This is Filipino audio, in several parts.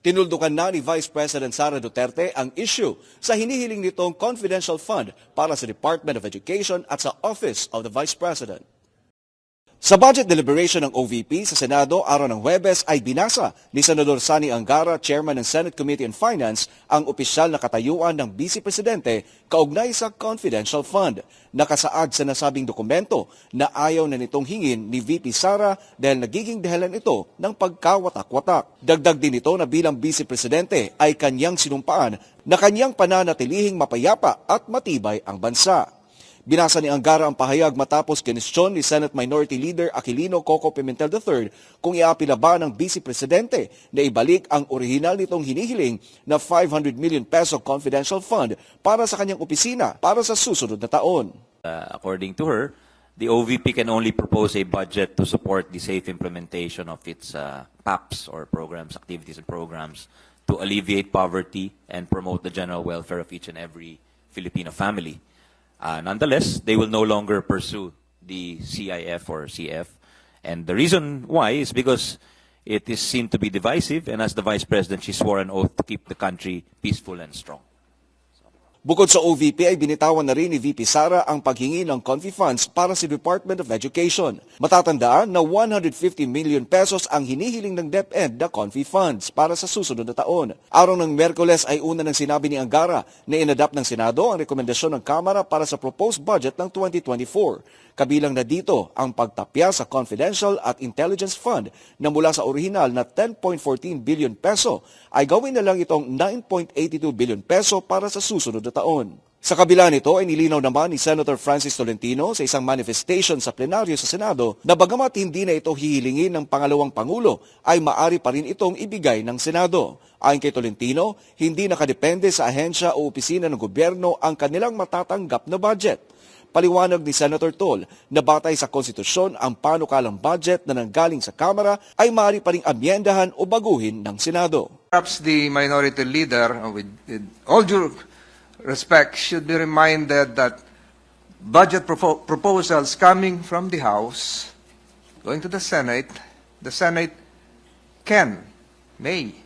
Tinuldukan na ni Vice President Sara Duterte ang issue sa hinihiling nitong confidential fund para sa Department of Education at sa Office of the Vice President. Sa budget deliberation ng OVP sa Senado araw ng Huwebes ay binasa ni Senador Sani Angara, Chairman ng Senate Committee on Finance, ang opisyal na katayuan ng Vice Presidente kaugnay sa confidential fund. Nakasaad sa nasabing dokumento na ayaw na nitong hingin ni VP Sara dahil nagiging dahilan ito ng pagkawatak-watak. Dagdag din ito na bilang Vice Presidente ay kanyang sinumpaan na kanyang pananatilihing mapayapa at matibay ang bansa. Binasa ni Angara ang pahayag matapos kinestyon ni Senate Minority Leader Aquilino Coco Pimentel III kung iapila ba ng Vice Presidente na ibalik ang orihinal nitong hinihiling na 500 million peso confidential fund para sa kanyang opisina para sa susunod na taon. According to her, the OVP can only propose a budget to support the safe implementation of its PAPs or programs, activities and programs to alleviate poverty and promote the general welfare of each and every Filipino family. Nonetheless, they will no longer pursue the CIF or CF. And the reason why is because it is seen to be divisive, and as the Vice President, she swore an oath to keep the country peaceful and strong. Bukod sa OVP ay binitawan na rin ni VP Sara ang paghingi ng confi funds para sa Department of Education. Matatandaan na 150 million pesos ang hinihiling ng DepEd na confi funds para sa susunod na taon. Araw ng Miyerkules ay una nang sinabi ni Angara na inadapt ng Senado ang rekomendasyon ng Kamara para sa proposed budget ng 2024. Kabilang na dito ang pagtapya sa Confidential at Intelligence Fund na mula sa orihinal na 10.14 billion peso ay gawin na lang itong 9.82 billion peso para sa susunod na taon. Sa kabila nito ay nilinaw naman ni Senator Francis Tolentino sa isang manifestation sa plenaryo sa Senado na bagamat hindi na ito hihilingin ng pangalawang Pangulo ay maari pa rin itong ibigay ng Senado. Ayon kay Tolentino, hindi nakadepende sa ahensya o opisina ng gobyerno ang kanilang matatanggap na budget. Paliwanag ni Senator Tol na batay sa konstitusyon ang panukalang budget na nanggaling sa Kamara ay maaari pa ring amyendahan o baguhin ng Senado. Perhaps the minority leader, with all due respect, should be reminded that budget proposals coming from the House, going to the Senate may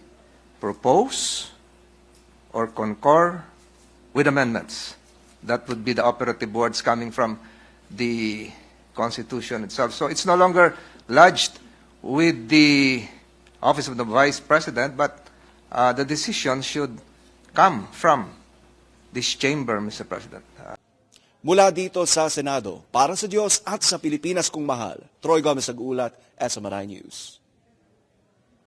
propose or concur with amendments. That would be the operative words coming from the Constitution itself. So it's no longer lodged with the Office of the Vice President, but the decision should come from this chamber, Mr. President. Mula dito sa Senado, para sa Diyos at sa Pilipinas kong mahal, Troy Gomez Agulat, SMRI News.